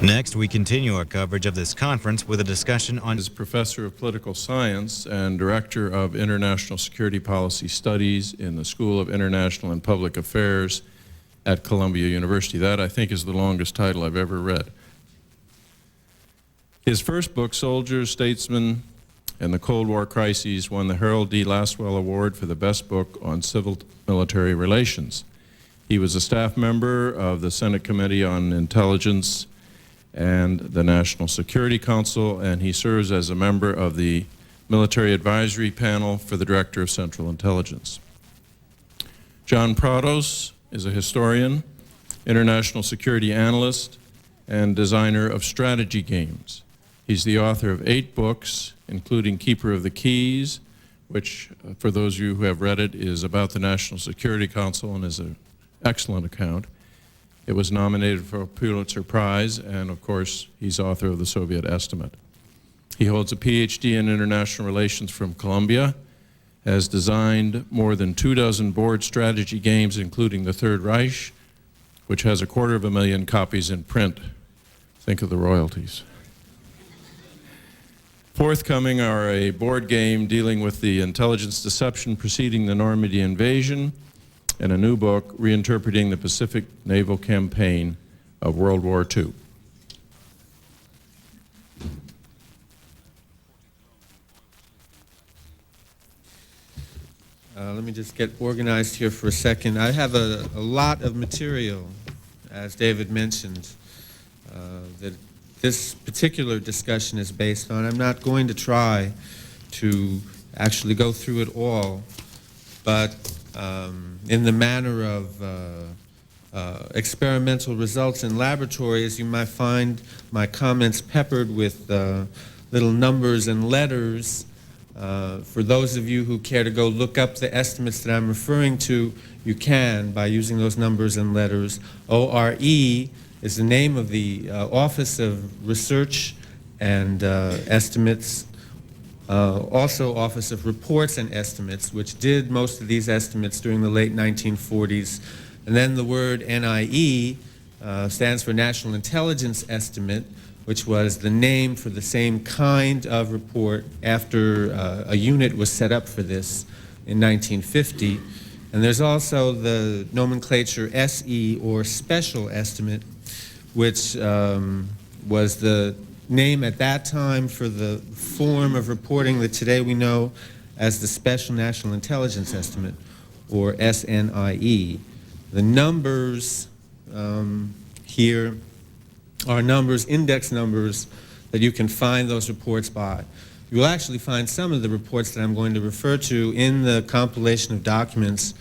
Next, we continue our coverage of this conference with a discussion on... Is Professor of Political Science and Director of International Security Policy Studies in the School of International and Public Affairs at Columbia University. That, I think, is the longest title I've ever read. His first book, Soldiers, Statesmen, and the Cold War Crises, won the Harold D. Lasswell Award for the best book on civil-military relations. He was a staff member of the Senate Committee on Intelligence and the National Security Council, and he serves as a member of the Military Advisory Panel for the Director of Central Intelligence. John Prados is a historian, international security analyst, and designer of strategy games. He's the author of 8 books, including Keeper of the Keys, which, for those of you who have read it, is about the National Security Council and is an excellent account. It was nominated for a Pulitzer Prize, and of course, he's author of The Soviet Estimate. He holds a PhD in international relations from Columbia, has designed more than 24 board strategy games, including the Third Reich, which has 250,000 copies in print. Think of the royalties. Forthcoming are a board game dealing with the intelligence deception preceding the Normandy invasion, and a new book reinterpreting the Pacific Naval Campaign of World War II. Let me just get organized here for a second. I have a lot of material, as David mentioned, that this particular discussion is based on. I'm not going to try to actually go through it all, but in the manner of experimental results in laboratories, you might find my comments peppered with little numbers and letters. For those of you who care to go look up the estimates that I'm referring to, you can by using those numbers and letters. ORE is the name of the Office of Research and Estimates, also Office of Reports and Estimates, which did most of these estimates during the late 1940s. And then the word NIE stands for National Intelligence Estimate, which was the name for the same kind of report after a unit was set up for this in 1950. And there's also the nomenclature SE, or Special Estimate, which was the name at that time for the form of reporting that today we know as the Special National Intelligence Estimate, or SNIE. The numbers here are numbers, index numbers, that you can find those reports by. You will actually find some of the reports that I'm going to refer to in the compilation of documents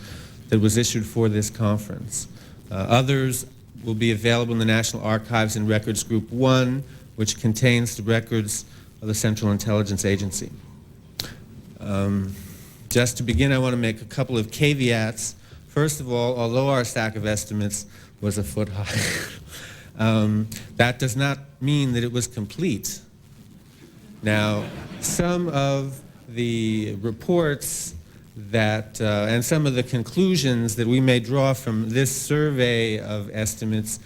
that was issued for this conference. Others will be available in the National Archives and Records Group 1, which contains the records of the Central Intelligence Agency. Just to begin, I want to make a couple of caveats. First of all, although our stack of estimates was a foot high, that does not mean that it was complete. Now, some of the reports that, and some of the conclusions that we may draw from this survey of estimates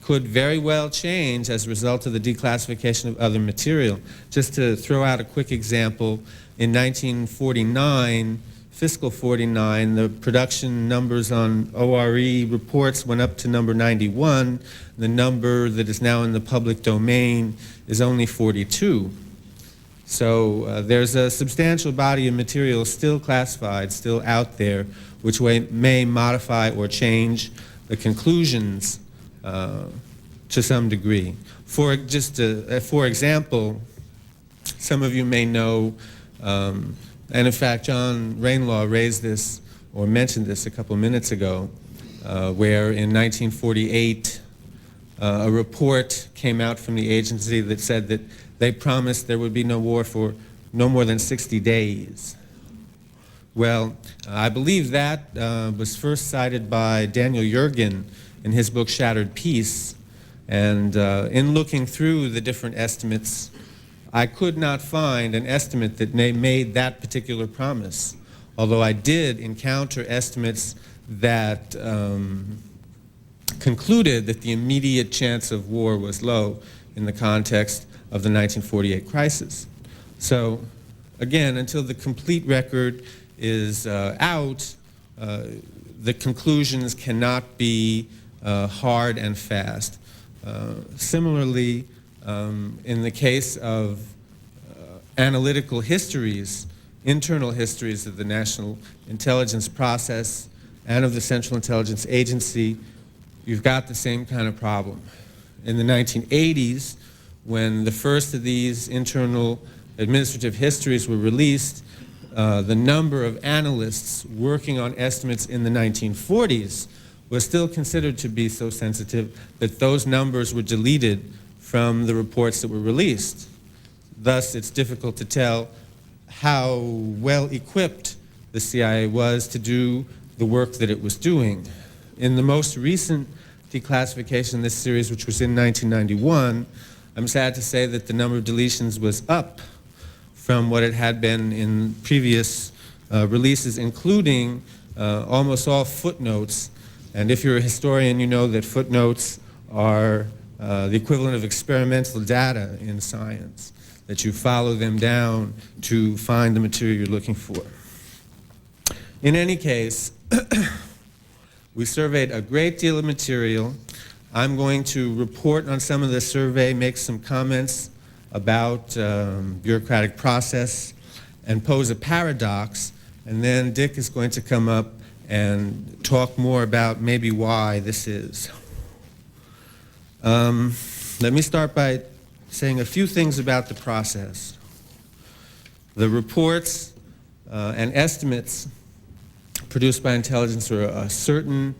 could very well change as a result of the declassification of other material. Just to throw out a quick example, in 1949, fiscal 49, the production numbers on ORE reports went up to number 91. The number that is now in the public domain is only 42. So there's a substantial body of material still classified, still out there, which may modify or change the conclusions to some degree. For example, some of you may know, and in fact, John Rainlaw raised this or mentioned this a couple minutes ago, where in 1948, a report came out from the agency that said that they promised there would be no war for no more than 60 days. Well, I believe that was first cited by Daniel Yergin in his book Shattered Peace. And in looking through the different estimates, I could not find an estimate that made that particular promise, although I did encounter estimates that concluded that the immediate chance of war was low in the context of the 1948 crisis. So, again, until the complete record is out, the conclusions cannot be hard and fast. Similarly, in the case of analytical histories, internal histories of the national intelligence process and of the Central Intelligence Agency, you've got the same kind of problem. In the 1980s, when the first of these internal administrative histories were released, the number of analysts working on estimates in the 1940s was still considered to be so sensitive that those numbers were deleted from the reports that were released. Thus, it's difficult to tell how well equipped the CIA was to do the work that it was doing. In the most recent declassification in this series, which was in 1991, I'm sad to say that the number of deletions was up from what it had been in previous releases, including almost all footnotes. And if you're a historian, you know that footnotes are the equivalent of experimental data in science, that you follow them down to find the material you're looking for. In any case, we surveyed a great deal of material. I'm going to report on some of the survey, make some comments about bureaucratic process, and pose a paradox, and then Dick is going to come up and talk more about maybe why this is. Let me start by saying a few things about the process. The reports and estimates produced by intelligence are a certain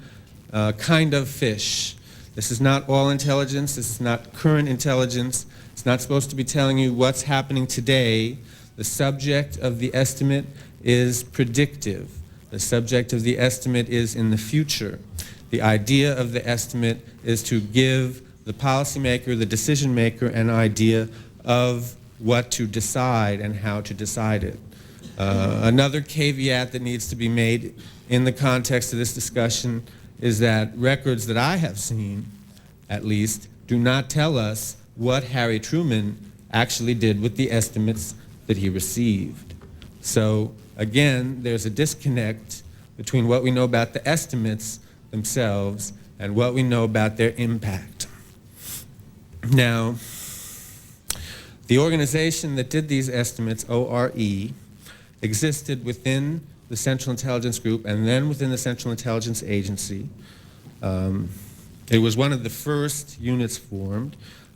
kind of fish. This is not all intelligence. This is not current intelligence. It's not supposed to be telling you what's happening today. The subject of the estimate is predictive. The subject of the estimate is in the future. The idea of the estimate is to give the policymaker, the decision maker, an idea of what to decide and how to decide it. Another caveat that needs to be made in the context of this discussion is that records that I have seen, at least, do not tell us what Harry Truman actually did with the estimates that he received. So, again, there's a disconnect between what we know about the estimates themselves and what we know about their impact. Now, the organization that did these estimates, ORE, existed within the Central Intelligence Group and then within the Central Intelligence Agency. It was one of the first units formed.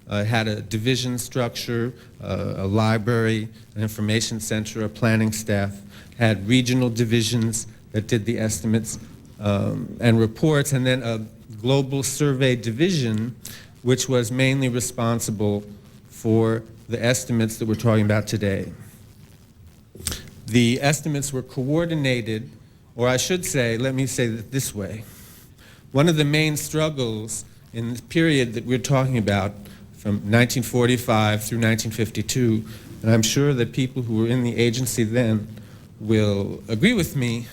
It had a division structure, a library, an information center, a planning staff, had regional divisions that did the estimates and reports, and then a global survey division, which was mainly responsible for the estimates that we're talking about today. The estimates were coordinated, or I should say, let me say it this way. One of the main struggles in the period that we're talking about, from 1945 through 1952, and I'm sure that people who were in the agency then will agree with me,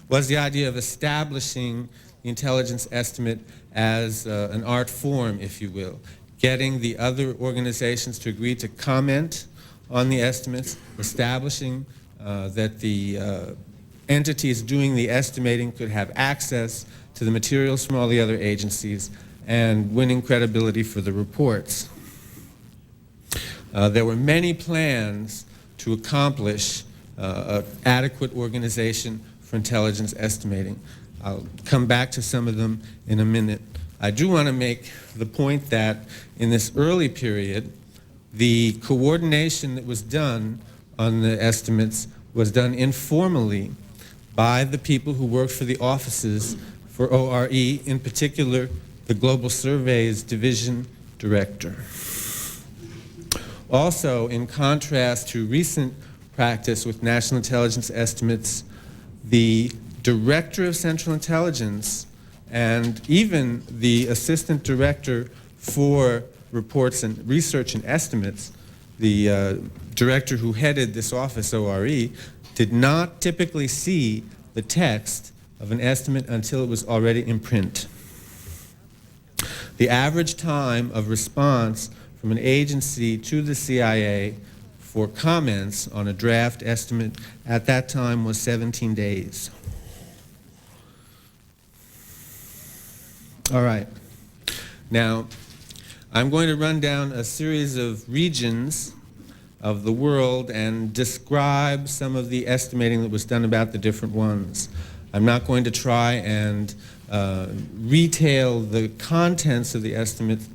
was the idea of establishing the intelligence estimate as an art form, if you will, getting the other organizations to agree to comment on the estimates, establishing that the entities doing the estimating could have access to the materials from all the other agencies, and winning credibility for the reports. There were many plans to accomplish adequate organization for intelligence estimating. I'll come back to some of them in a minute. I do want to make the point that in this early period, the coordination that was done on the estimates was done informally by the people who worked for the offices for ORE, in particular, the Global Surveys Division Director. Also, in contrast to recent practice with national intelligence estimates, the Director of Central Intelligence and even the Assistant Director for Reports and Research and Estimates, the director who headed this office, ORE, did not typically see the text of an estimate until it was already in print. The average time of response from an agency to the CIA for comments on a draft estimate at that time was 17 days. All right. Now, I'm going to run down a series of regions of the world and describe some of the estimating that was done about the different ones. I'm not going to try and retail the contents of the estimates,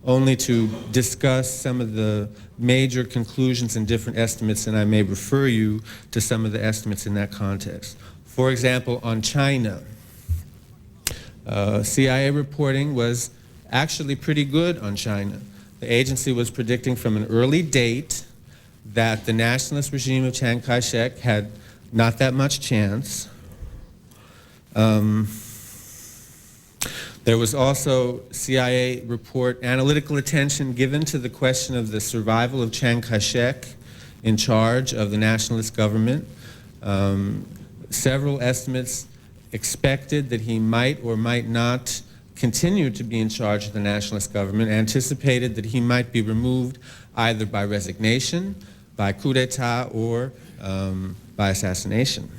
only to discuss some of the major conclusions in different estimates, and I may refer you to some of the estimates in that context. For example, on China, CIA reporting was actually pretty good on China. The agency was predicting from an early date that the nationalist regime of Chiang Kai-shek had not that much chance. There was also CIA report analytical attention given to the question of the survival of Chiang Kai-shek in charge of the nationalist government. Several estimates expected that he might or might not continue to be in charge of the nationalist government, anticipated that he might be removed either by resignation, by coup d'etat, or by assassination.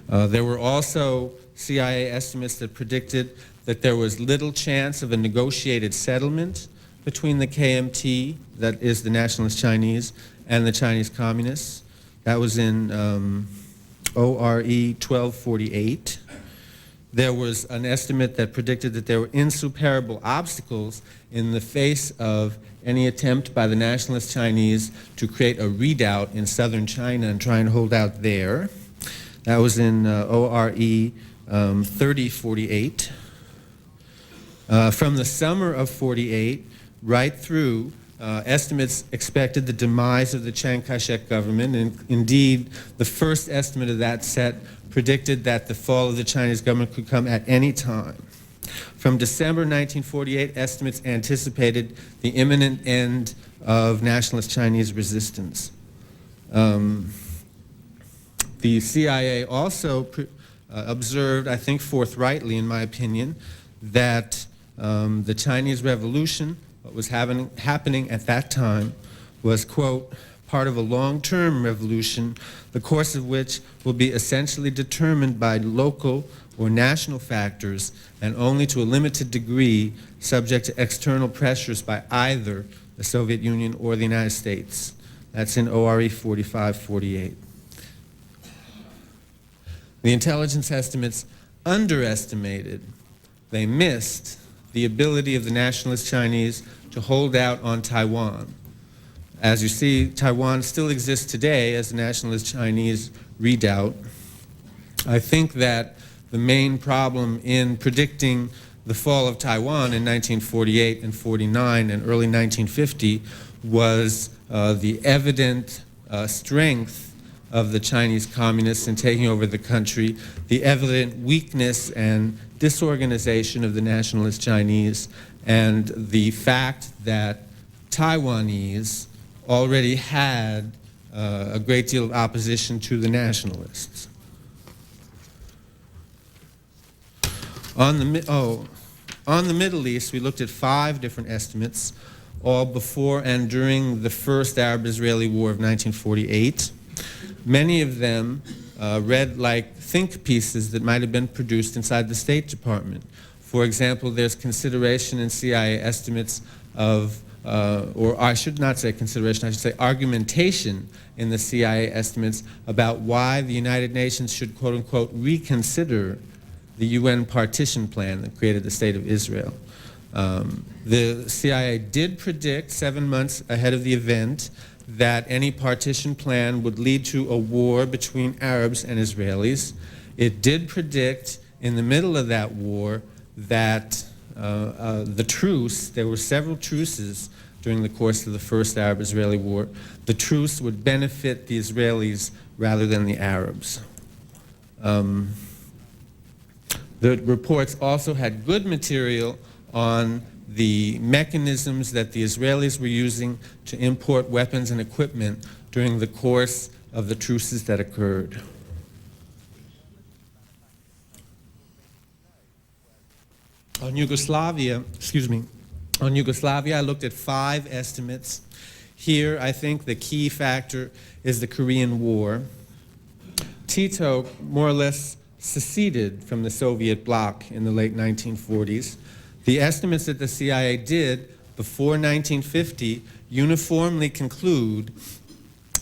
There were also CIA estimates that predicted that there was little chance of a negotiated settlement between the KMT, that is the Nationalist Chinese, and the Chinese Communists. That was in ORE 1248. There was an estimate that predicted that there were insuperable obstacles in the face of any attempt by the Nationalist Chinese to create a redoubt in southern China and try and hold out there. That was in ORE 3048. From the summer of 48 right through, estimates expected the demise of the Chiang Kai-shek government, and indeed the first estimate of that set predicted that the fall of the Chinese government could come at any time. From December 1948, estimates anticipated the imminent end of nationalist Chinese resistance. The CIA also observed, I think forthrightly in my opinion, that the Chinese Revolution, what was happening at that time, was, quote, part of a long-term revolution, the course of which will be essentially determined by local or national factors and only to a limited degree subject to external pressures by either the Soviet Union or the United States. That's in ORE 4548. The intelligence estimates underestimated, they missed the ability of the nationalist Chinese to hold out on Taiwan. As you see, Taiwan still exists today as the nationalist Chinese redoubt. I think that the main problem in predicting the fall of Taiwan in 1948 and 49 and early 1950 was the evident strength of the Chinese communists in taking over the country, the evident weakness and disorganization of the nationalist Chinese, and the fact that Taiwanese already had a great deal of opposition to the nationalists. On the Middle East, we looked at 5 different estimates, all before and during the first Arab-Israeli War of 1948. Many of them read like think pieces that might have been produced inside the State Department. For example, there's consideration in CIA estimates of, or I should not say consideration, I should say argumentation in the CIA estimates about why the United Nations should, quote unquote, reconsider the UN partition plan that created the State of Israel. The CIA did predict 7 months ahead of the event that any partition plan would lead to a war between Arabs and Israelis. It did predict in the middle of that war that the truce, there were several truces during the course of the first Arab-Israeli war, the truce would benefit the Israelis rather than the Arabs. The reports also had good material on the mechanisms that the Israelis were using to import weapons and equipment during the course of the truces that occurred. On Yugoslavia, I looked at 5 estimates. Here, I think the key factor is the Korean War. Tito more or less seceded from the Soviet bloc in the late 1940s. The estimates that the CIA did before 1950 uniformly conclude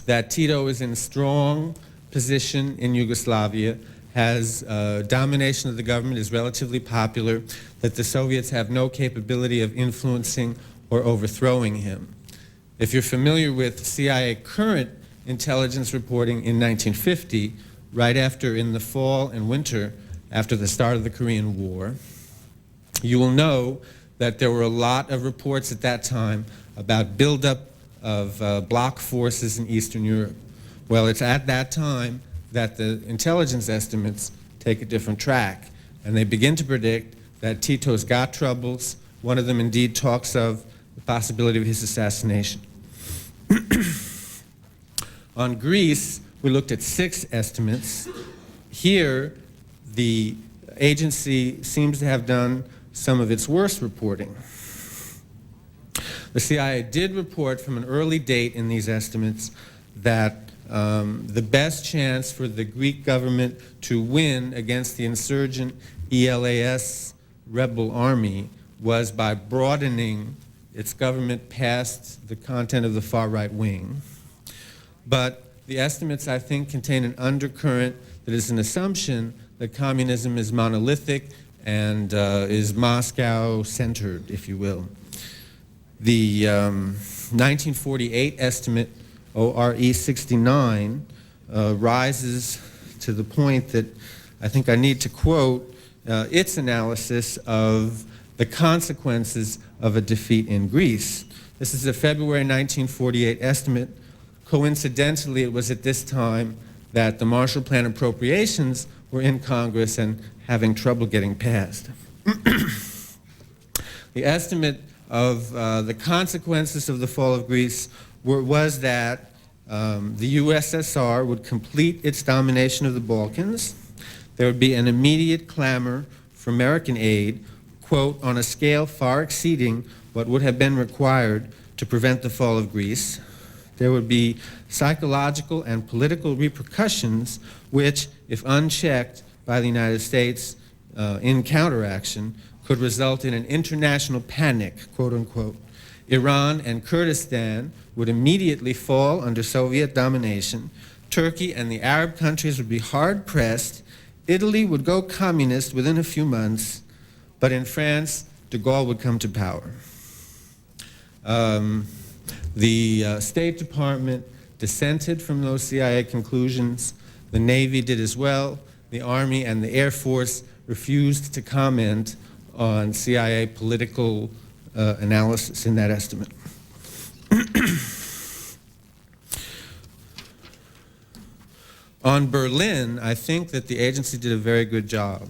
that Tito is in a strong position in Yugoslavia, has domination of the government, is relatively popular, that the Soviets have no capability of influencing or overthrowing him. If you're familiar with CIA current intelligence reporting in 1950, right after, in the fall and winter, after the start of the Korean War, you will know that there were a lot of reports at that time about buildup of bloc forces in Eastern Europe. Well, it's at that time that the intelligence estimates take a different track, and they begin to predict that Tito's got troubles. One of them indeed talks of the possibility of his assassination. On Greece, we looked at 6 estimates. Here, the agency seems to have done some of its worst reporting. The CIA did report from an early date in these estimates that the best chance for the Greek government to win against the insurgent ELAS rebel army was by broadening its government past the content of the far-right wing. But the estimates, I think, contain an undercurrent that is an assumption that communism is monolithic and is Moscow-centered, if you will. The 1948 estimate, ORE 69, rises to the point that I think I need to quote its analysis of the consequences of a defeat in Greece. This is a February 1948 estimate. Coincidentally, it was at this time that the Marshall Plan appropriations were in Congress and having trouble getting passed. The estimate of the consequences of the fall of Greece was that the USSR would complete its domination of the Balkans. There would be an immediate clamor for American aid, quote, on a scale far exceeding what would have been required to prevent the fall of Greece. There would be psychological and political repercussions which, if unchecked by the United States in counteraction, could result in an international panic, quote unquote. Iran and Kurdistan would immediately fall under Soviet domination. Turkey and the Arab countries would be hard pressed. Italy would go communist within a few months, but in France, de Gaulle would come to power. The State Department dissented from those CIA conclusions. The Navy did as well. The Army and the Air Force refused to comment on CIA political analysis in that estimate. On Berlin, I think that the agency did a very good job.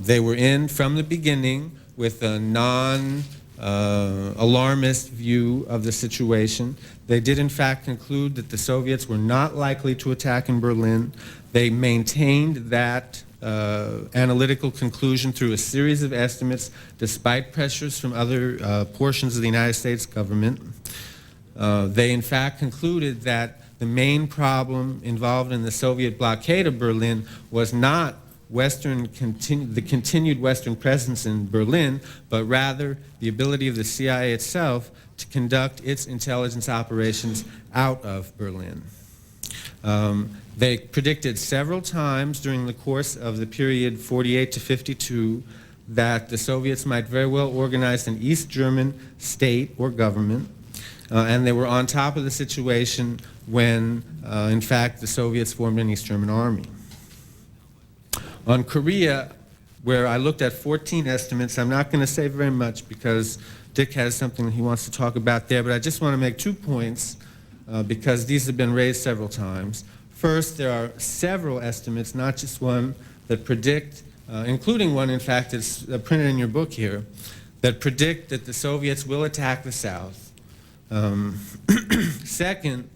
They were in from the beginning with a non-alarmist view of the situation. They did in fact conclude that the Soviets were not likely to attack in Berlin. They maintained that analytical conclusion through a series of estimates despite pressures from other portions of the United States government. They in fact concluded that the main problem involved in the Soviet blockade of Berlin was not the continued Western presence in Berlin, but rather the ability of the CIA itself to conduct its intelligence operations out of Berlin. They predicted several times during the course of the period 48 to 52 that the Soviets might very well organize an East German state or government, and they were on top of the situation when, in fact, the Soviets formed an East German army. On Korea, where I looked at 14 estimates, I'm not going to say very much because Dick has something he wants to talk about there, but I just want to make 2 points because these have been raised several times. First, there are several estimates, not just one, that predict, including one, in fact, that's printed in your book here, that predict that the Soviets will attack the South. Second,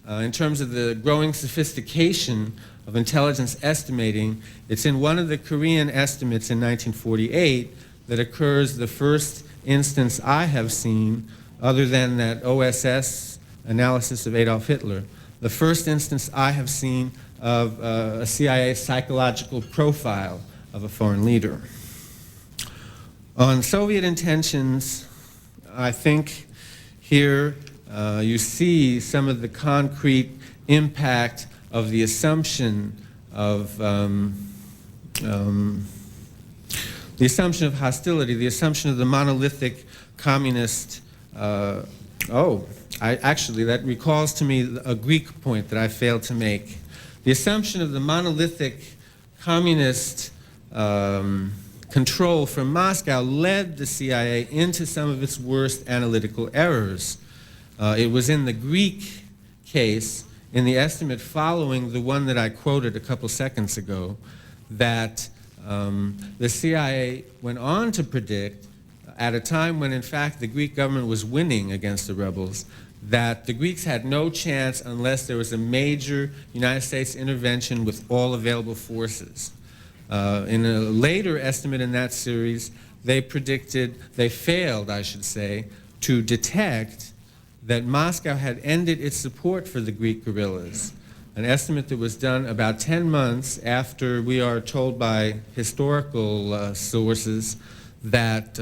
in terms of the growing sophistication of intelligence estimating, it's in one of the Korean estimates in 1948 that occurs, the first instance I have seen, other than that OSS analysis of Adolf Hitler, the first instance I have seen of a CIA psychological profile of a foreign leader. On Soviet intentions, I think here you see some of the concrete impact of the assumption of hostility, the assumption of the monolithic communist. Actually, that recalls to me a Greek point that I failed to make. The assumption of the monolithic communist control from Moscow led the CIA into some of its worst analytical errors. It was in the Greek case, in the estimate following the one that I quoted a couple seconds ago, that the CIA went on to predict, at a time when in fact the Greek government was winning against the rebels, that the Greeks had no chance unless there was a major United States intervention with all available forces. In a later estimate in that series, they failed, I should say, to detect that Moscow had ended its support for the Greek guerrillas. An estimate that was done about 10 months after, we are told by historical sources, that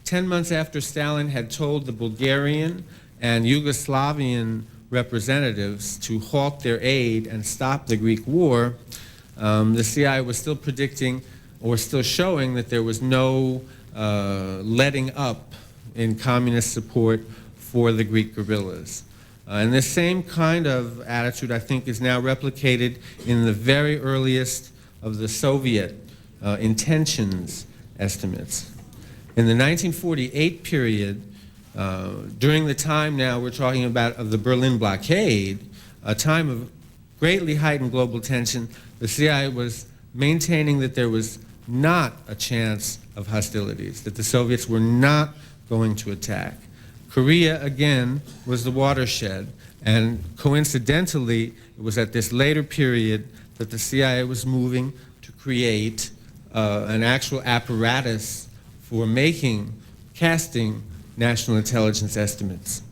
10 months after Stalin had told the Bulgarian and Yugoslavian representatives to halt their aid and stop the Greek war, the CIA was still predicting, or still showing, that there was no letting up in communist support for the Greek guerrillas. And this same kind of attitude, I think, is now replicated in the very earliest of the Soviet intentions estimates. In the 1948 period, during the time now we're talking about of the Berlin blockade, a time of greatly heightened global tension, the CIA was maintaining that there was not a chance of hostilities, that the Soviets were not going to attack. Korea, again, was the watershed, and coincidentally, it was at this later period that the CIA was moving to create an actual apparatus for casting national intelligence estimates.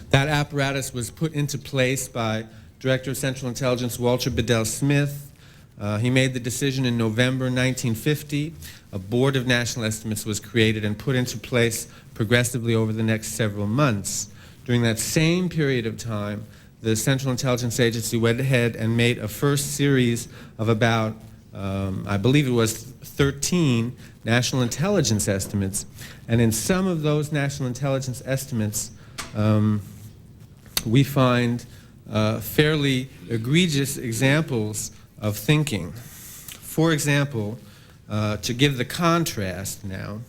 That apparatus was put into place by Director of Central Intelligence Walter Bedell Smith. He made the decision in November 1950. A board of national estimates was created and put into place progressively over the next several months. During that same period of time, the Central Intelligence Agency went ahead and made a first series of about, I believe it was 13 national intelligence estimates. And in some of those national intelligence estimates, we find fairly egregious examples of thinking. For example, to give the contrast now,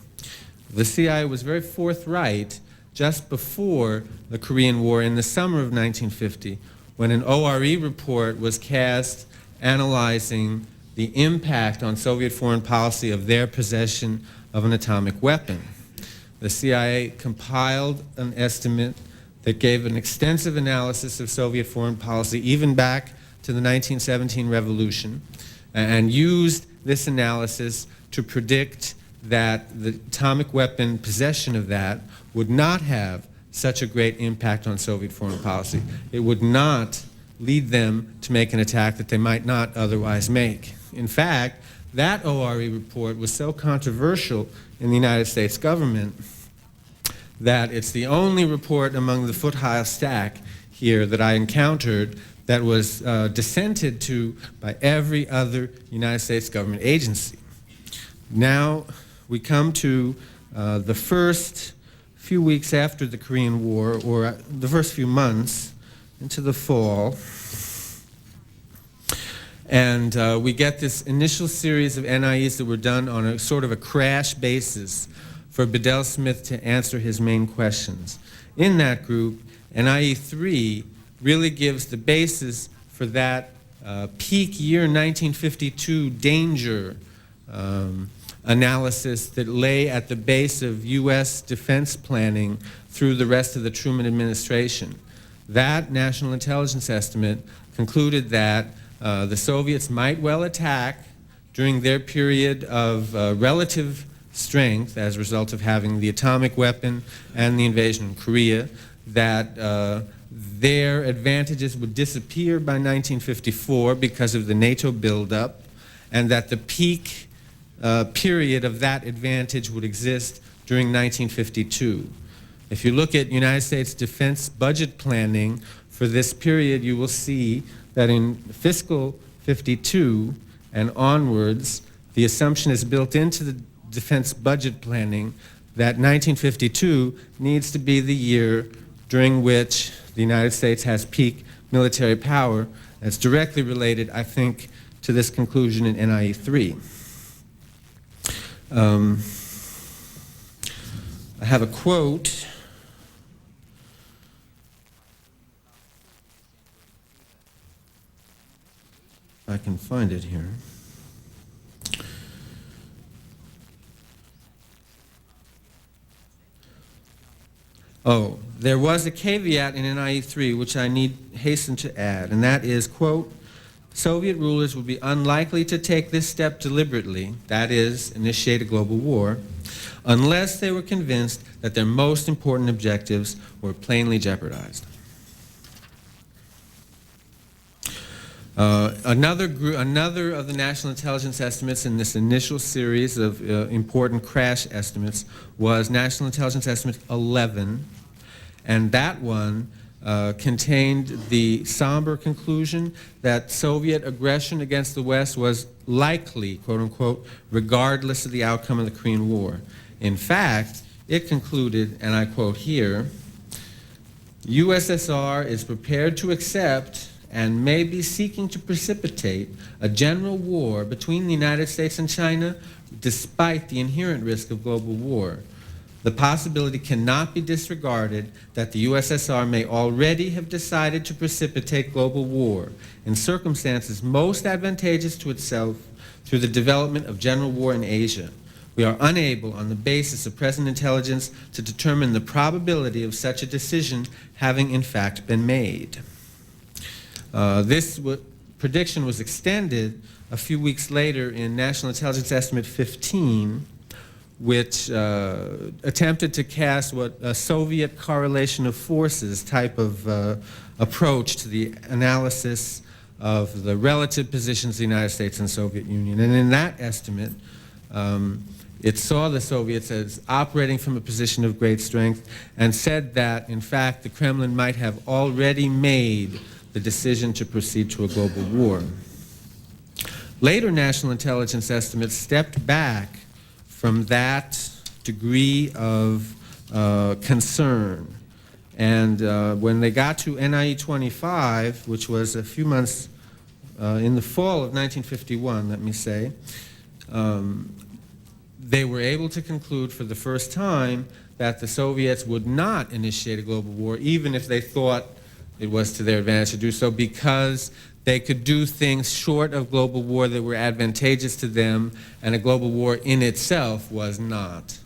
the CIA was very forthright just before the Korean War in the summer of 1950, when an ORE report was cast analyzing the impact on Soviet foreign policy of their possession of an atomic weapon. The CIA compiled an estimate that gave an extensive analysis of Soviet foreign policy, even back to the 1917 revolution, and used this analysis to predict that the atomic weapon possession of that would not have such a great impact on Soviet foreign policy. It would not lead them to make an attack that they might not otherwise make. In fact, that ORE report was so controversial in the United States government that it's the only report among the foot-high stack here that I encountered that was dissented to by every other United States government agency. Now we come to the first few weeks after the Korean War, or the first few months into the fall, and we get this initial series of NIEs that were done on a sort of a crash basis for Bedell Smith to answer his main questions. In that group, NIE 3 really gives the basis for that peak year 1952 danger analysis that lay at the base of U.S. defense planning through the rest of the Truman administration. that national intelligence estimate concluded that the Soviets might well attack during their period of relative strength as a result of having the atomic weapon and the invasion of Korea, that their advantages would disappear by 1954 because of the NATO buildup, and that the peak period of that advantage would exist during 1952. If you look at United States defense budget planning for this period, you will see that in fiscal 52 and onwards, the assumption is built into the defense budget planning that 1952 needs to be the year during which the United States has peak military power. That's directly related, I think, to this conclusion in NIE 3. I have a quote. I can find it here. Oh, there was a caveat in NIE 3 which I need hasten to add, and that is, quote, Soviet rulers would be unlikely to take this step deliberately, that is, initiate a global war, unless they were convinced that their most important objectives were plainly jeopardized. Another of the national intelligence estimates in this initial series of important crash estimates was National Intelligence Estimate 11, and that one contained the somber conclusion that Soviet aggression against the West was likely, quote unquote, regardless of the outcome of the Korean War. In fact, it concluded, and I quote here, USSR is prepared to accept and may be seeking to precipitate a general war between the United States and China despite the inherent risk of global war. The possibility cannot be disregarded that the USSR may already have decided to precipitate global war in circumstances most advantageous to itself through the development of general war in Asia. We are unable, on the basis of present intelligence, to determine the probability of such a decision having in fact been made. This prediction was extended a few weeks later in National Intelligence Estimate 15, which attempted to cast what a Soviet correlation of forces type of approach to the analysis of the relative positions of the United States and the Soviet Union. And in that estimate, it saw the Soviets as operating from a position of great strength and said that, in fact, the Kremlin might have already made the decision to proceed to a global war. Later national intelligence estimates stepped back from that degree of concern. And when they got to NIE 25, which was a few months in the fall of 1951, let me say, they were able to conclude for the first time that the Soviets would not initiate a global war, even if they thought it was to their advantage to do so, because they could do things short of global war that were advantageous to them, and a global war in itself was not.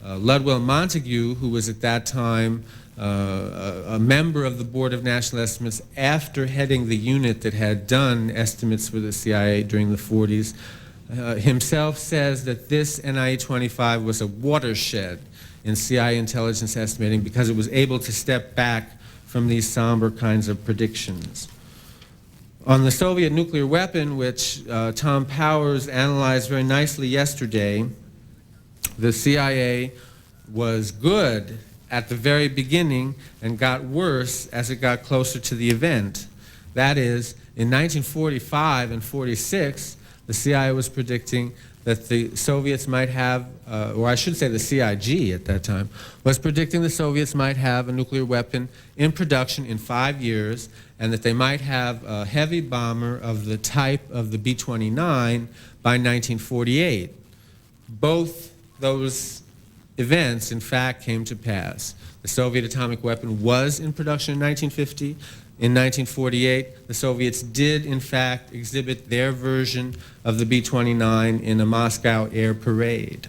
Ludwell Montague, who was at that time a member of the Board of National Estimates after heading the unit that had done estimates for the CIA during the 40s, himself says that this NIE 25 was a watershed in CIA intelligence estimating because it was able to step back from these somber kinds of predictions. On the Soviet nuclear weapon, which Tom Powers analyzed very nicely yesterday, the CIA was good at the very beginning and got worse as it got closer to the event. That is, in 1945 and 46, the CIA was predicting that the Soviets might have, or I should say the CIG at that time, was predicting the Soviets might have a nuclear weapon in production in 5 years, and that they might have a heavy bomber of the type of the B-29 by 1948. Both those events, in fact, came to pass. The Soviet atomic weapon was in production in 1950. In 1948, the Soviets did, in fact, exhibit their version of the B-29 in a Moscow air parade.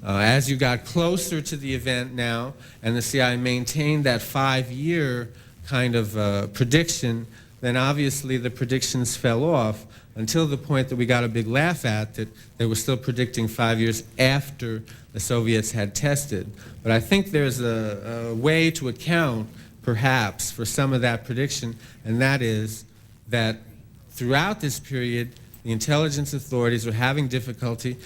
As you got closer to the event now, and the CIA maintained that 5-year kind of prediction, then obviously the predictions fell off until the point that we got a big laugh at, that they were still predicting 5 years after the Soviets had tested. But I think there's a way to account, perhaps, for some of that prediction, and that is that throughout this period, the intelligence authorities were having difficulty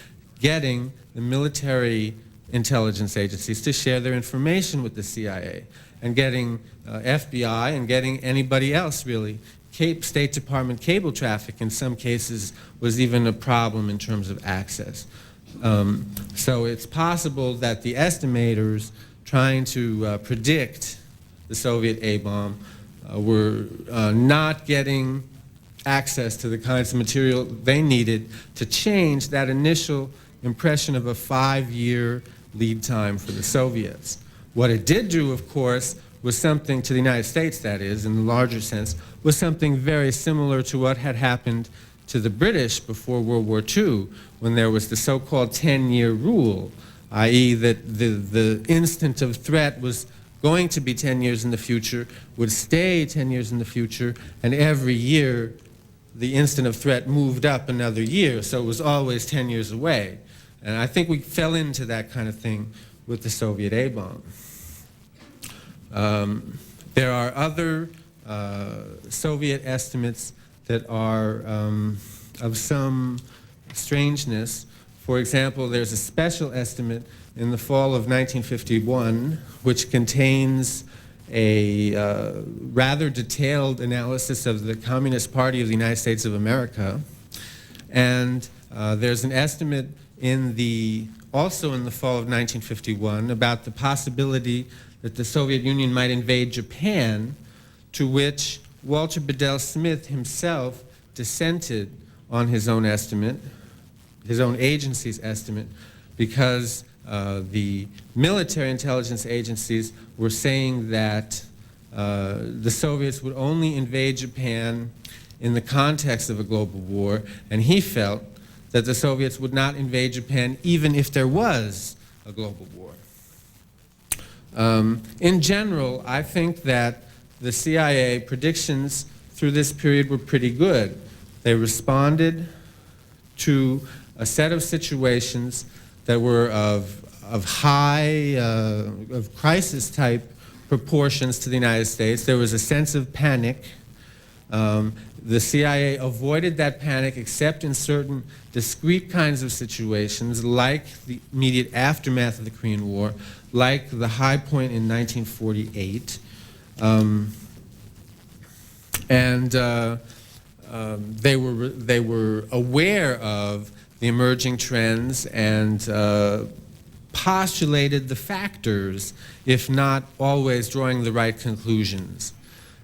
getting the military intelligence agencies to share their information with the CIA, and getting FBI and getting anybody else, really. State Department cable traffic, in some cases, was even a problem in terms of access. So it's possible that the estimators trying to predict the Soviet A-bomb were not getting access to the kinds of material they needed to change that initial impression of a 5-year lead time for the Soviets. What it did do, of course, was something to the United States, that is, in the larger sense, was something very similar to what had happened to the British before World War II, when there was the so-called 10-year rule, i.e. that the instant of threat was going to be 10 years in the future, would stay 10 years in the future, and every year the instant of threat moved up another year, so it was always 10 years away. And I think we fell into that kind of thing with the Soviet A-bomb. There are other Soviet estimates that are of some strangeness. For example, there's a special estimate in the fall of 1951, which contains a rather detailed analysis of the Communist Party of the United States of America. And there's an estimate also in the fall of 1951 about the possibility that the Soviet Union might invade Japan, to which Walter Bedell Smith himself dissented on his own estimate, his own agency's estimate, because the military intelligence agencies were saying that the Soviets would only invade Japan in the context of a global war, and he felt that the Soviets would not invade Japan even if there was a global war. In general, I think that the CIA predictions through this period were pretty good. They responded to a set of situations that were of high, of crisis-type proportions to the United States. There was a sense of panic. The CIA avoided that panic except in certain discrete kinds of situations, like the immediate aftermath of the Korean War, like the high point in 1948. They were aware of the emerging trends and postulated the factors, if not always drawing the right conclusions.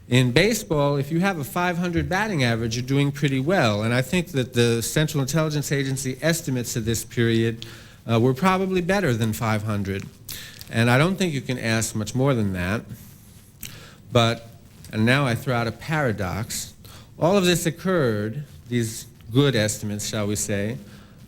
In baseball, if you have a 500 batting average, you're doing pretty well. And I think that the Central Intelligence Agency estimates of this period were probably better than 500. And I don't think you can ask much more than that. But, and now I throw out a paradox, all of this occurred, these good estimates, shall we say,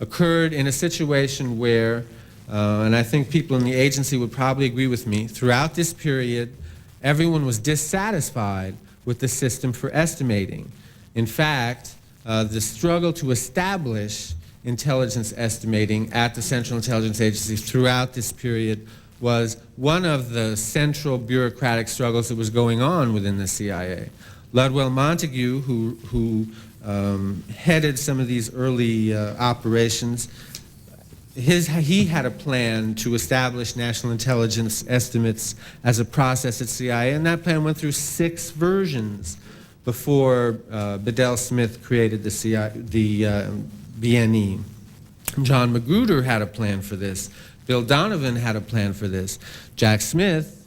occurred in a situation where, and I think people in the agency would probably agree with me, throughout this period, everyone was dissatisfied with the system for estimating. In fact, the struggle to establish intelligence estimating at the Central Intelligence Agency throughout this period was one of the central bureaucratic struggles that was going on within the CIA. Ludwell Montague, who headed some of these early operations, he had a plan to establish national intelligence estimates as a process at CIA, and that plan went through 6 versions before Bedell Smith created the BNE. John Magruder had a plan for this. Bill Donovan had a plan for this. Jack Smith,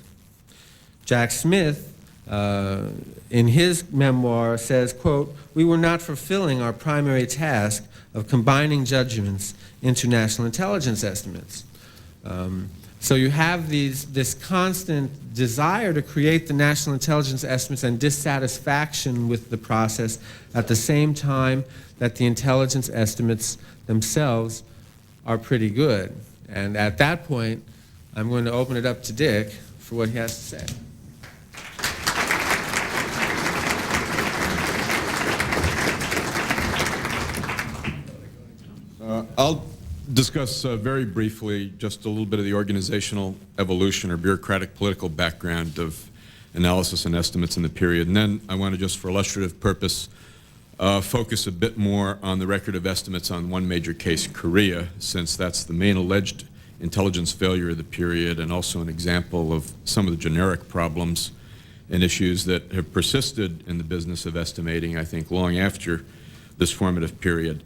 in his memoir says, quote, "We were not fulfilling our primary task of combining judgments into national intelligence estimates." So you have this constant desire to create the national intelligence estimates and dissatisfaction with the process at the same time that the intelligence estimates themselves are pretty good. And at that point, I'm going to open it up to Dick for what he has to say. I'll discuss very briefly just a little bit of the organizational evolution or bureaucratic political background of analysis and estimates in the period. And then I want to just for illustrative purpose focus a bit more on the record of estimates on one major case, Korea, since that's the main alleged intelligence failure of the period and also an example of some of the generic problems and issues that have persisted in the business of estimating, I think, long after this formative period.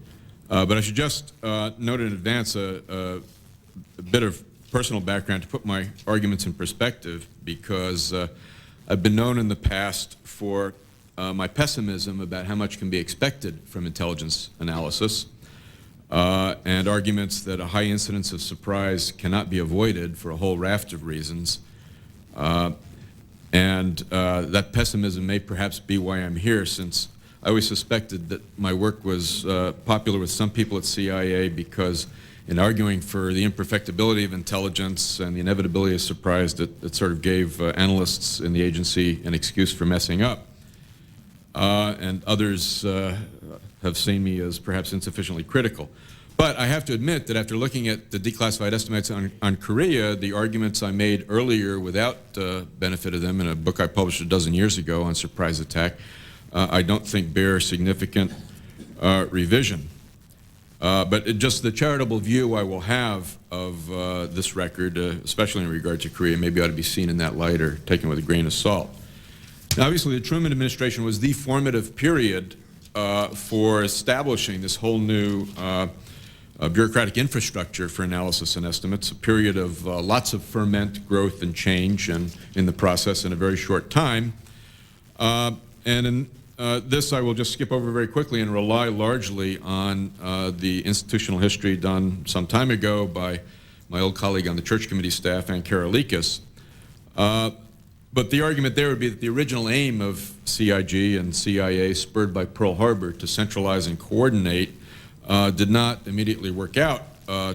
But I should just note in advance a bit of personal background to put my arguments in perspective, because I've been known in the past for my pessimism about how much can be expected from intelligence analysis, and arguments that a high incidence of surprise cannot be avoided for a whole raft of reasons. And that pessimism may perhaps be why I'm here, since I always suspected that my work was popular with some people at CIA because in arguing for the imperfectibility of intelligence and the inevitability of surprise, it sort of gave analysts in the agency an excuse for messing up. And others have seen me as perhaps insufficiently critical. But I have to admit that after looking at the declassified estimates on Korea, the arguments I made earlier without benefit of them in a book I published a dozen years ago on surprise attack, I don't think bear significant revision. But just the charitable view I will have of this record, especially in regard to Korea, maybe ought to be seen in that light or taken with a grain of salt. Now, obviously, the Truman administration was the formative period for establishing this whole new bureaucratic infrastructure for analysis and estimates, a period of lots of ferment, growth, and change, and in the process in a very short time. And in this I will just skip over very quickly and rely largely on the institutional history done some time ago by my old colleague on the Church Committee staff, Ann Karolikas. But the argument there would be that the original aim of CIG and CIA, spurred by Pearl Harbor to centralize and coordinate, did not immediately work out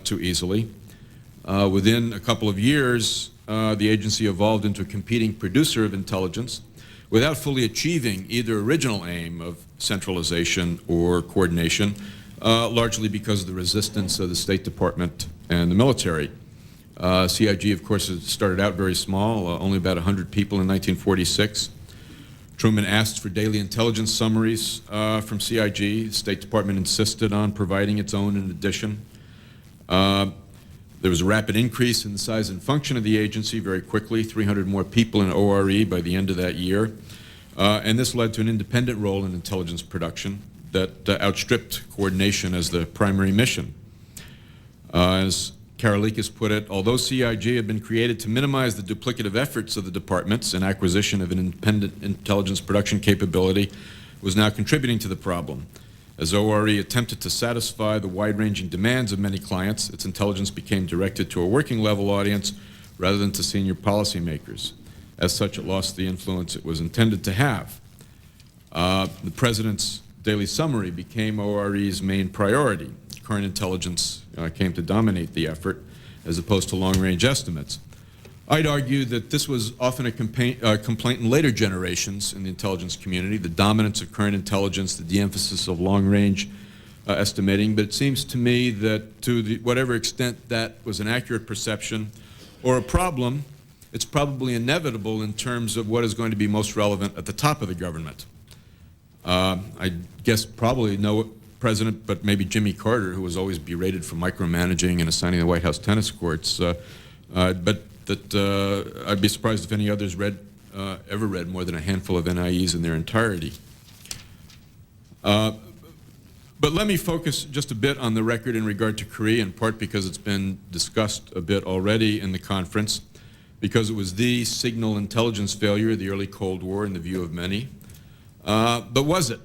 too easily. Within a couple of years, the agency evolved into a competing producer of intelligence without fully achieving either original aim of centralization or coordination, largely because of the resistance of the State Department and the military. CIG, of course, started out very small, only about 100 people in 1946. Truman asked for daily intelligence summaries from CIG. The State Department insisted on providing its own in addition. There was a rapid increase in the size and function of the agency very quickly, 300 more people in ORE by the end of that year. And this led to an independent role in intelligence production that outstripped coordination as the primary mission. As Karolikas put it, although CIG had been created to minimize the duplicative efforts of the departments, and acquisition of an independent intelligence production capability was now contributing to the problem. As ORE attempted to satisfy the wide-ranging demands of many clients, its intelligence became directed to a working-level audience rather than to senior policymakers. As such, it lost the influence it was intended to have. The President's daily summary became ORE's main priority. Current intelligence came to dominate the effort, as opposed to long-range estimates. I'd argue that this was often a complaint in later generations in the intelligence community, the dominance of current intelligence, the de-emphasis of long-range estimating, but it seems to me that to whatever extent that was an accurate perception or a problem, it's probably inevitable in terms of what is going to be most relevant at the top of the government. I guess probably no president, but maybe Jimmy Carter, who was always berated for micromanaging and assigning the White House tennis courts, but that I'd be surprised if any others ever read more than a handful of NIEs in their entirety. But let me focus just a bit on the record in regard to Korea, in part because it's been discussed a bit already in the conference, because it was the signal intelligence failure of the early Cold War in the view of many. But was it?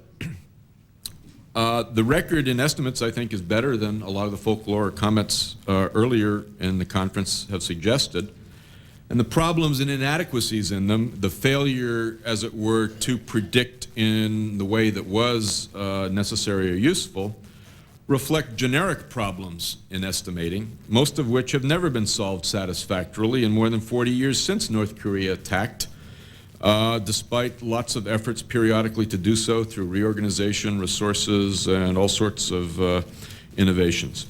The record in estimates, I think, is better than a lot of the folklore or comments earlier in the conference have suggested. And the problems and inadequacies in them, the failure, as it were, to predict in the way that was necessary or useful, reflect generic problems in estimating, most of which have never been solved satisfactorily in more than 40 years since North Korea attacked, despite lots of efforts periodically to do so through reorganization, resources, and all sorts of innovations.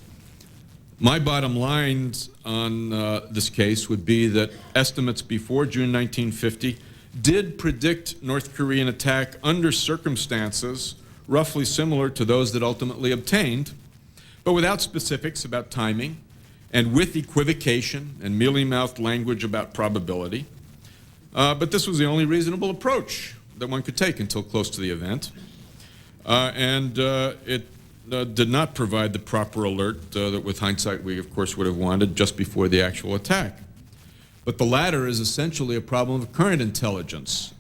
My bottom lines on this case would be that estimates before June 1950 did predict North Korean attack under circumstances roughly similar to those that ultimately obtained, but without specifics about timing and with equivocation and mealy-mouthed language about probability. But this was the only reasonable approach that one could take until close to the event. It did not provide the proper alert that with hindsight we of course would have wanted just before the actual attack. But the latter is essentially a problem of current intelligence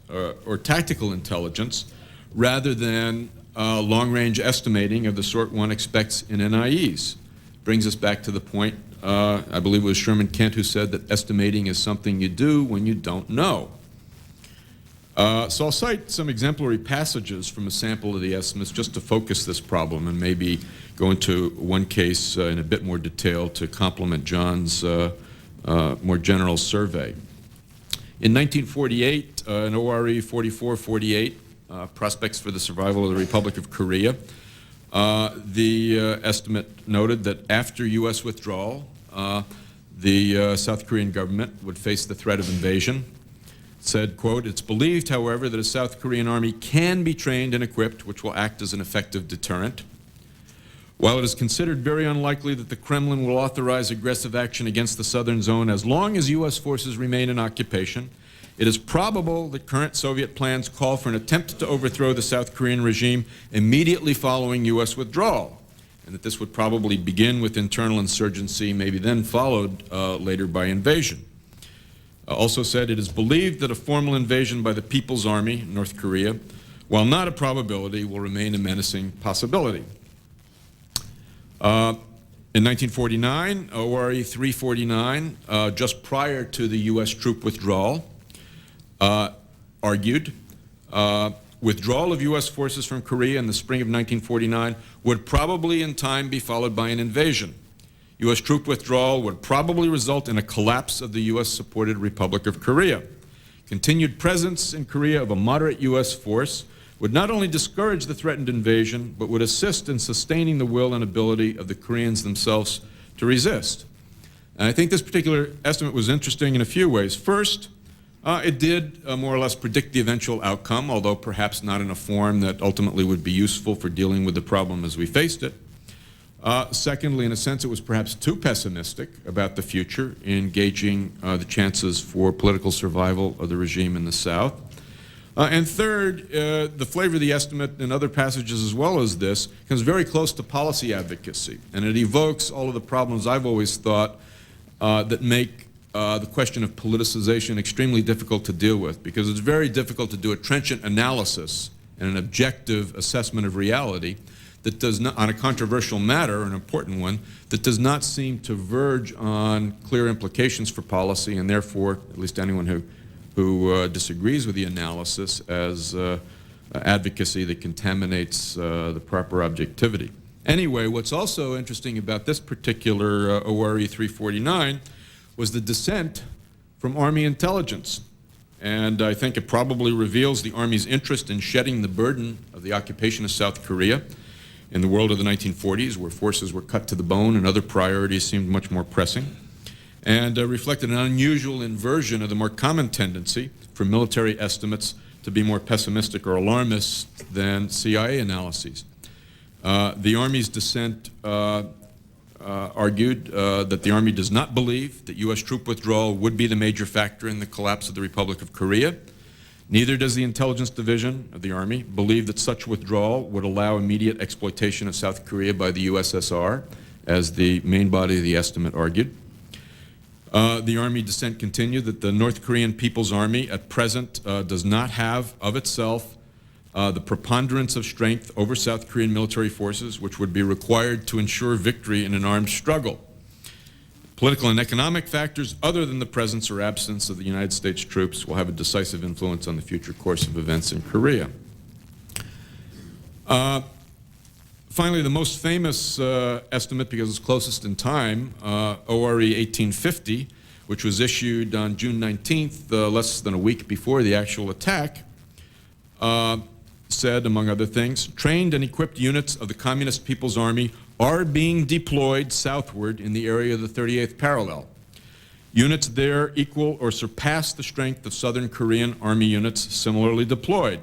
or tactical intelligence rather than long-range estimating of the sort one expects in NIEs. Brings us back to the point, I believe it was Sherman Kent who said that estimating is something you do when you don't know. So I'll cite some exemplary passages from a sample of the estimates just to focus this problem and maybe go into one case in a bit more detail to complement John's more general survey. In 1948, in ORE 4448, Prospects for the Survival of the Republic of Korea, the estimate noted that after U.S. withdrawal, the South Korean government would face the threat of invasion. It said, quote, "It's believed, however, that a South Korean army can be trained and equipped, which will act as an effective deterrent. While it is considered very unlikely that the Kremlin will authorize aggressive action against the southern zone as long as U.S. forces remain in occupation, it is probable that current Soviet plans call for an attempt to overthrow the South Korean regime immediately following U.S. withdrawal, and that this would probably begin with internal insurgency, maybe then followed later by invasion. Also said it is believed that a formal invasion by the People's Army, North Korea, while not a probability, will remain a menacing possibility." In 1949, ORE 349, just prior to the U.S. troop withdrawal, argued withdrawal of U.S. forces from Korea in the spring of 1949 would probably in time be followed by an invasion. U.S. troop withdrawal would probably result in a collapse of the U.S.-supported Republic of Korea. Continued presence in Korea of a moderate U.S. force would not only discourage the threatened invasion, but would assist in sustaining the will and ability of the Koreans themselves to resist. And I think this particular estimate was interesting in a few ways. First, it did more or less predict the eventual outcome, although perhaps not in a form that ultimately would be useful for dealing with the problem as we faced it. Secondly, in a sense, it was perhaps too pessimistic about the future in gauging the chances for political survival of the regime in the South. And third, the flavor of the estimate in other passages as well as this comes very close to policy advocacy, and it evokes all of the problems I've always thought that make the question of politicization extremely difficult to deal with, because it's very difficult to do a trenchant analysis and an objective assessment of reality that does not, on a controversial matter, an important one, that does not seem to verge on clear implications for policy, and therefore, at least anyone who disagrees with the analysis as advocacy that contaminates the proper objectivity. Anyway, what's also interesting about this particular ORE 349 was the dissent from Army intelligence. And I think it probably reveals the Army's interest in shedding the burden of the occupation of South Korea in the world of the 1940s, where forces were cut to the bone and other priorities seemed much more pressing, and reflected an unusual inversion of the more common tendency for military estimates to be more pessimistic or alarmist than CIA analyses. The Army's dissent argued that the Army does not believe that U.S. troop withdrawal would be the major factor in the collapse of the Republic of Korea. Neither does the Intelligence Division of the Army believe that such withdrawal would allow immediate exploitation of South Korea by the USSR, as the main body of the estimate argued. The Army dissent continued that the North Korean People's Army at present does not have of itself the preponderance of strength over South Korean military forces which would be required to ensure victory in an armed struggle. Political and economic factors other than the presence or absence of the United States troops will have a decisive influence on the future course of events in Korea. Finally, the most famous estimate, because it's closest in time, ORE 1850, which was issued on June 19th, less than a week before the actual attack, said, among other things, trained and equipped units of the Communist People's Army are being deployed southward in the area of the 38th parallel. Units there equal or surpass the strength of Southern Korean Army units similarly deployed.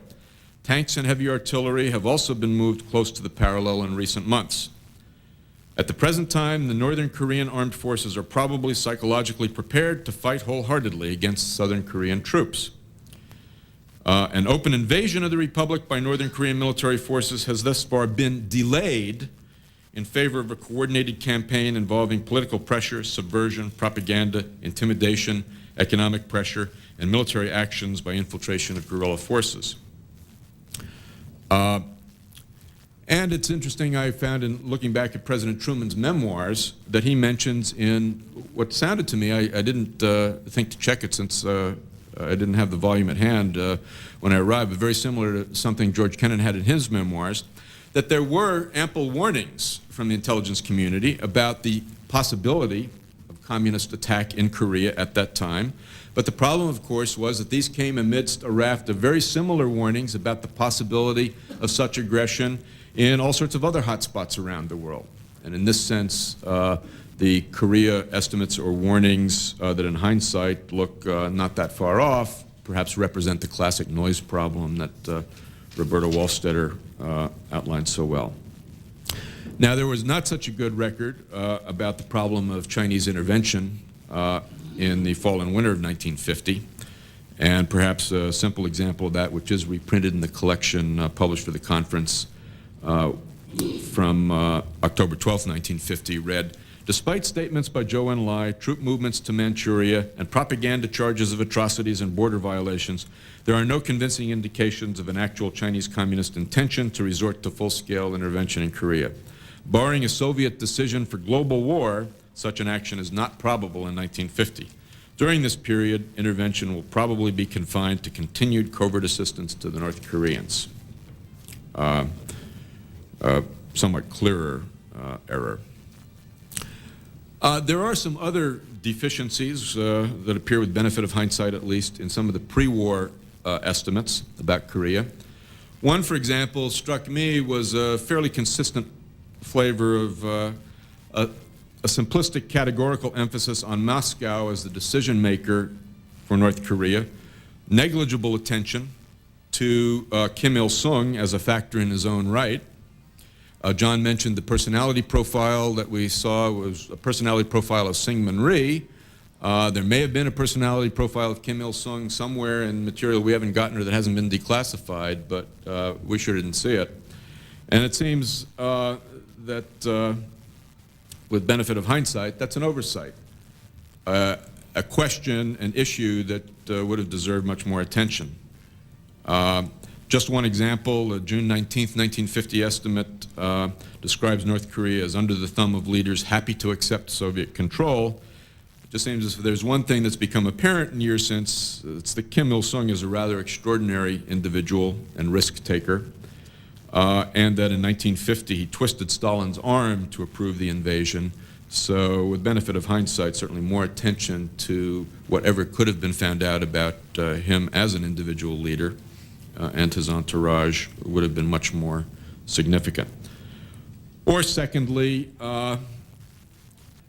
Tanks and heavy artillery have also been moved close to the parallel in recent months. At the present time, the Northern Korean armed forces are probably psychologically prepared to fight wholeheartedly against Southern Korean troops. An open invasion of the Republic by Northern Korean military forces has thus far been delayed in favor of a coordinated campaign involving political pressure, subversion, propaganda, intimidation, economic pressure, and military actions by infiltration of guerrilla forces. And it's interesting, I found in looking back at President Truman's memoirs that he mentions in what sounded to me, I didn't think to check it since I didn't have the volume at hand when I arrived, but very similar to something George Kennan had in his memoirs, that there were ample warnings from the intelligence community about the possibility of communist attack in Korea at that time. But the problem, of course, was that these came amidst a raft of very similar warnings about the possibility of such aggression in all sorts of other hotspots around the world. And in this sense, the Korea estimates or warnings that in hindsight look not that far off, perhaps represent the classic noise problem that Roberta Wallstetter outlined so well. Now, there was not such a good record about the problem of Chinese intervention in the fall and winter of 1950. And perhaps a simple example of that, which is reprinted in the collection published for the conference from October 12, 1950, read, "Despite statements by Zhou Enlai, troop movements to Manchuria, and propaganda charges of atrocities and border violations, there are no convincing indications of an actual Chinese communist intention to resort to full-scale intervention in Korea. Barring a Soviet decision for global war, such an action is not probable in 1950. During this period, intervention will probably be confined to continued covert assistance to the North Koreans." Somewhat clearer error. There are some other deficiencies that appear with benefit of hindsight, at least, in some of the pre-war estimates about Korea. One, for example, struck me was a fairly consistent flavor of a simplistic categorical emphasis on Moscow as the decision maker for North Korea, negligible attention to Kim Il-sung as a factor in his own right. John mentioned the personality profile that we saw was a personality profile of Syngman Rhee. There may have been a personality profile of Kim Il-sung somewhere in material we haven't gotten or that hasn't been declassified, but we sure didn't see it. And it seems that with benefit of hindsight, that's an oversight. A question, an issue that would have deserved much more attention. Just one example, a June 19th, 1950 estimate describes North Korea as under the thumb of leaders happy to accept Soviet control. It just seems as if there's one thing that's become apparent in years since, it's that Kim Il-sung is a rather extraordinary individual and risk taker, and that in 1950 he twisted Stalin's arm to approve the invasion. So with benefit of hindsight, certainly more attention to whatever could have been found out about him as an individual leader and his entourage would have been much more significant. Or secondly, it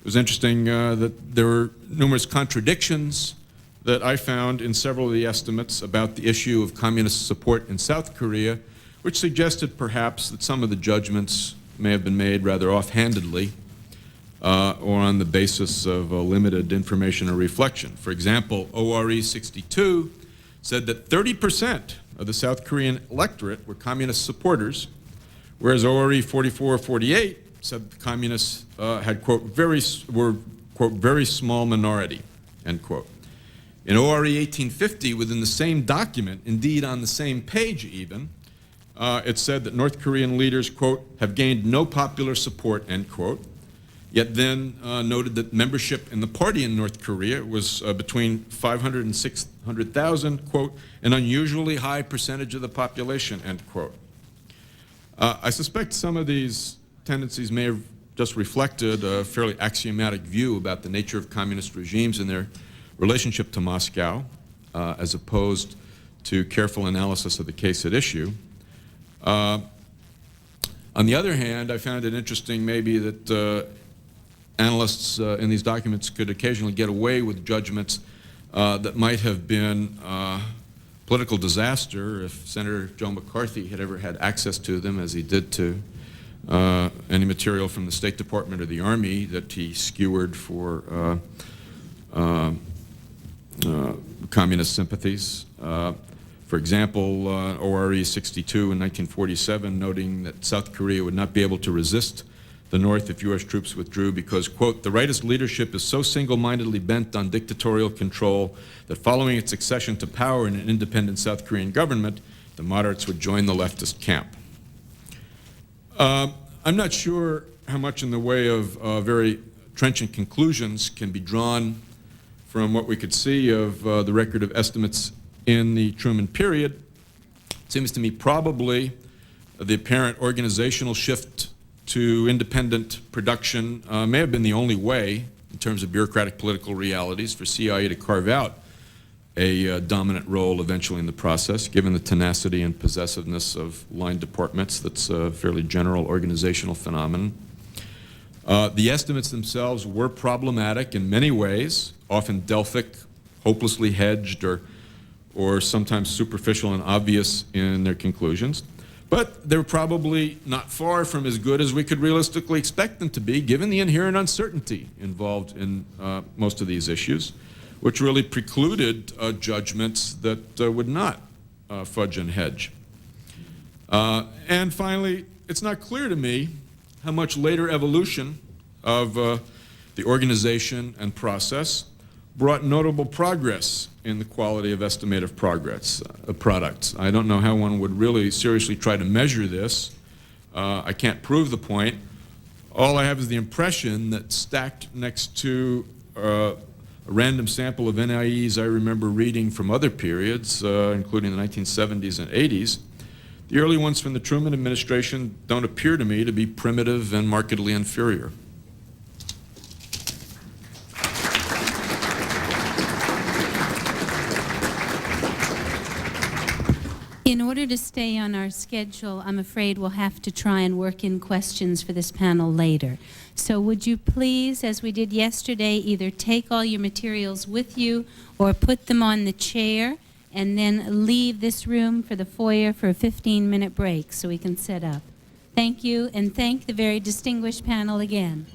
was interesting that there were numerous contradictions that I found in several of the estimates about the issue of communist support in South Korea, which suggested perhaps that some of the judgments may have been made rather offhandedly or on the basis of limited information or reflection. For example, ORE 62 said that 30% of the South Korean electorate were communist supporters, whereas ORE 44-48 said the communists had, quote, were, quote, very small minority, end quote. In ORE 1850, within the same document, indeed on the same page even, it said that North Korean leaders, quote, have gained no popular support, end quote, yet then noted that membership in the party in North Korea was between 500 and 600,000, quote, an unusually high percentage of the population, end quote. I suspect some of these tendencies may have just reflected a fairly axiomatic view about the nature of communist regimes and their relationship to Moscow, as opposed to careful analysis of the case at issue. On the other hand, I found it interesting maybe that analysts in these documents could occasionally get away with judgments that might have been political disaster if Senator Joe McCarthy had ever had access to them, as he did to any material from the State Department or the Army that he skewered for communist sympathies. For example, ORE 62 in 1947, noting that South Korea would not be able to resist the North if U.S. troops withdrew because, quote, the rightist leadership is so single-mindedly bent on dictatorial control that following its accession to power in an independent South Korean government, the moderates would join the leftist camp. I'm not sure how much in the way of very trenchant conclusions can be drawn from what we could see of the record of estimates in the Truman period. It seems to me probably the apparent organizational shift to independent production may have been the only way, in terms of bureaucratic political realities, for CIA to carve out a dominant role eventually in the process, given the tenacity and possessiveness of line departments. That's a fairly general organizational phenomenon. The estimates themselves were problematic in many ways, often Delphic, hopelessly hedged, or sometimes superficial and obvious in their conclusions. But they're probably not far from as good as we could realistically expect them to be, given the inherent uncertainty involved in most of these issues, which really precluded judgments that would not fudge and hedge. And finally, it's not clear to me how much later evolution of the organization and process brought notable progress in the quality of estimative products. I don't know how one would really seriously try to measure this. I can't prove the point. All I have is the impression that stacked next to a random sample of NIEs I remember reading from other periods, including the 1970s and 80s, the early ones from the Truman administration don't appear to me to be primitive and markedly inferior. In order to stay on our schedule, I'm afraid we'll have to try and work in questions for this panel later. So would you please, as we did yesterday, either take all your materials with you or put them on the chair and then leave this room for the foyer for a 15-minute break so we can set up. Thank you, and thank the very distinguished panel again.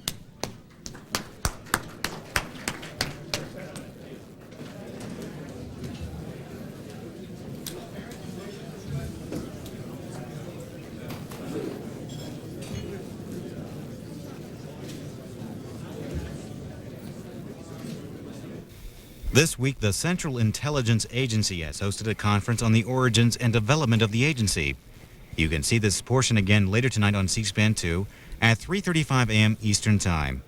This week, the Central Intelligence Agency has hosted a conference on the origins and development of the agency. You can see this portion again later tonight on C-SPAN 2 at 3:35 a.m. Eastern Time.